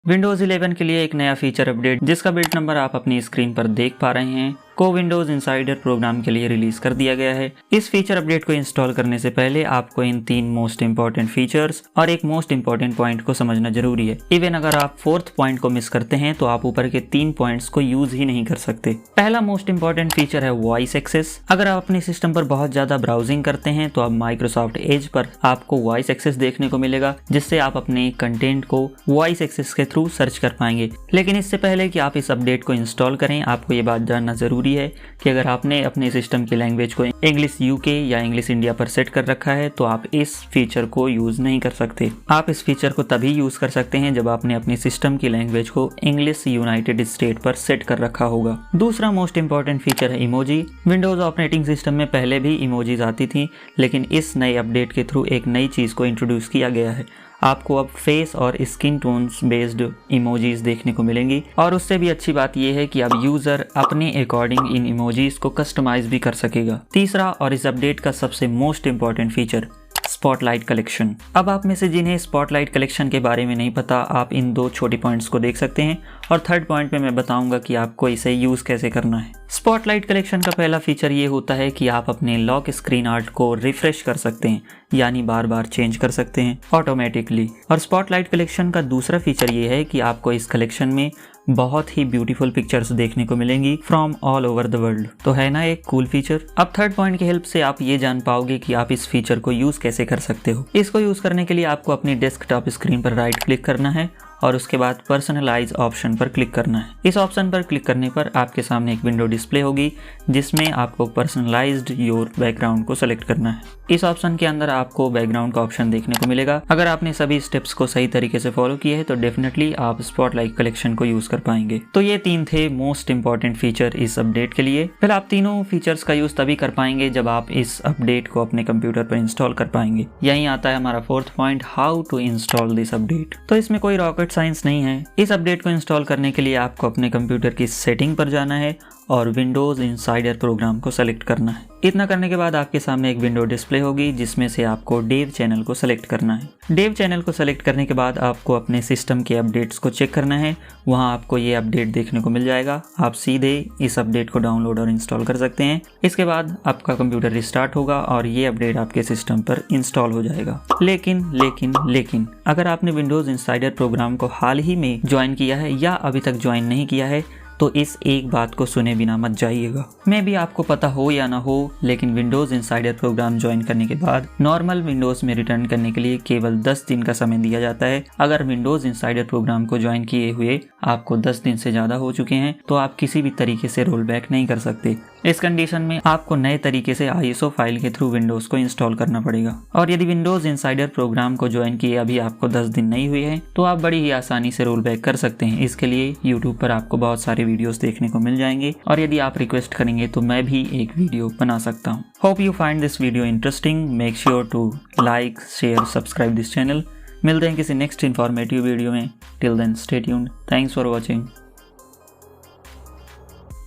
Windows 11 के लिए एक नया फीचर अपडेट जिसका बिल्ड नंबर आप अपनी स्क्रीन पर देख पा रहे हैं को विंडोज़ इनसाइडर प्रोग्राम के लिए रिलीज कर दिया गया है। इस फीचर अपडेट को इंस्टॉल करने से पहले आपको इन 3 मोस्ट इंपॉर्टेंट फीचर्स और एक मोस्ट इंपॉर्टेंट पॉइंट को समझना जरूरी है। इवन अगर आप 4th पॉइंट को मिस करते हैं तो आप ऊपर के 3 पॉइंट्स को यूज ही नहीं कर सकते। पहला मोस्ट इंपॉर्टेंट फीचर है वॉइस एक्सेस। अगर आप अपने सिस्टम पर बहुत ज्यादा ब्राउजिंग करते हैं तो अब माइक्रोसॉफ्ट एज पर आपको वॉइस एक्सेस देखने को मिलेगा, जिससे आप अपने कंटेंट को वॉइस एक्सेस के थ्रू सर्च कर पाएंगे। लेकिन इससे पहले कि आप इस अपडेट को इंस्टॉल करें, आपको ये बात जानना जरूरी है कि अगर आपने अपने सिस्टम की लैंग्वेज को इंग्लिश यूके या इंग्लिश इंडिया पर सेट कर रखा है तो आप इस फीचर को यूज नहीं कर सकते। आप इस फीचर को तभी यूज कर सकते हैं जब आपने अपनी सिस्टम की लैंग्वेज को इंग्लिश यूनाइटेड स्टेट पर सेट कर रखा होगा। दूसरा मोस्ट इंपॉर्टेंट फीचर है इमोजी। विंडोज ऑपरेटिंग सिस्टम में पहले भी इमोजीज आती थी, लेकिन इस नए अपडेट के थ्रू एक नई चीज को इंट्रोड्यूस किया गया है। आपको अब फेस और स्किन टोन्स बेस्ड इमोजीज देखने को मिलेंगी, और उससे भी अच्छी बात यह है कि अब यूजर अपने अकॉर्डिंग इन इमोजीज को कस्टमाइज भी कर सकेगा। तीसरा और इस अपडेट का सबसे most important feature spotlight collection. अब आप में से जिन्हें स्पॉटलाइट कलेक्शन के बारे में नहीं पता, आप इन 2 छोटे पॉइंट्स को देख सकते हैं, और 3rd पॉइंट में मैं बताऊंगा कि आपको इसे यूज कैसे करना है। स्पॉटलाइट कलेक्शन का पहला फीचर ये होता है कि आप अपने लॉक स्क्रीन आर्ट को रिफ्रेश कर सकते हैं, यानी बार बार चेंज कर सकते हैं ऑटोमेटिकली। और स्पॉटलाइट कलेक्शन का दूसरा फीचर ये है कि आपको इस कलेक्शन में बहुत ही ब्यूटीफुल पिक्चर्स देखने को मिलेंगी from all over the world. तो है ना एक कूल फीचर। अब 3rd पॉइंट की हेल्प से आप ये जान पाओगे कि आप इस फीचर को यूज कैसे कर सकते हो। इसको यूज करने के लिए आपको अपनी डेस्कटॉप स्क्रीन पर राइट क्लिक करना है और उसके बाद पर्सनलाइज ऑप्शन पर क्लिक करना है। इस ऑप्शन पर क्लिक करने पर आपके सामने एक विंडो डिस्प्ले होगी जिसमें आपको पर्सनलाइज्ड योर बैकग्राउंड को सेलेक्ट करना है। इस ऑप्शन के अंदर आपको बैकग्राउंड का ऑप्शन देखने को मिलेगा। अगर आपने सभी स्टेप्स को सही तरीके से फॉलो किए हैं तो डेफिनेटली आप स्पॉटलाइट कलेक्शन को यूज कर पाएंगे। तो ये 3 थे मोस्ट इंपॉर्टेंट फीचर इस अपडेट के लिए। फिर आप तीनों फीचर्स का यूज तभी कर पाएंगे जब आप इस अपडेट को अपने कंप्यूटर पर इंस्टॉल कर पाएंगे। यही आता है हमारा 4th point, how to install this update. तो इसमें कोई रॉकेट साइंस नहीं है। इस अपडेट को इंस्टॉल करने के लिए आपको अपने कंप्यूटर की सेटिंग पर जाना है और विंडोज इनसाइडर प्रोग्राम को सेलेक्ट करना है। इतना करने के बाद आपके सामने एक विंडो डिस्प्ले होगी जिसमें से आपको डेव चैनल को सेलेक्ट करना है। डेव चैनल को सेलेक्ट करने के बाद आपको अपने सिस्टम के अपडेट्स को चेक करना है। वहां आपको ये अपडेट देखने को मिल जाएगा। आप सीधे इस अपडेट को डाउनलोड और इंस्टॉल कर सकते हैं। इसके बाद आपका कंप्यूटर रिस्टार्ट होगा और ये अपडेट आपके सिस्टम पर इंस्टॉल हो जाएगा। लेकिन अगर आपने विंडोज इनसाइडर प्रोग्राम को हाल ही में ज्वाइन किया है या अभी तक ज्वाइन नहीं किया है तो इस एक बात को सुने बिना मत जाइएगा। मैं भी आपको पता हो या ना हो, लेकिन विंडोज इनसाइडर प्रोग्राम ज्वाइन करने के बाद नॉर्मल विंडोज में रिटर्न करने के लिए केवल 10 दिन का समय दिया जाता है। अगर विंडोज इनसाइडर प्रोग्राम को ज्वाइन किए हुए आपको 10 दिन से ज्यादा हो चुके हैं तो आप किसी भी तरीके से रोल बैक नहीं कर सकते। इस कंडीशन में आपको नए तरीके से ISO फाइल के थ्रू विंडोज को इंस्टॉल करना पड़ेगा। और यदि विंडोज इनसाइडर प्रोग्राम को ज्वाइन किए अभी आपको 10 दिन नहीं हुए हैं तो आप बड़ी ही आसानी से रोल बैक कर सकते हैं। इसके लिए यूट्यूब पर आपको बहुत सारे वीडियोस देखने को मिल जाएंगे, और यदि आप रिक्वेस्ट करेंगे तो मैं भी एक वीडियो बना सकता हूँ। Hope you find this video interesting. Make sure to like, share, subscribe this channel. मिलते हैं किसी नेक्स्ट इन्फॉर्मेटिव वीडियो में। Till then stay tuned. Thanks for watching.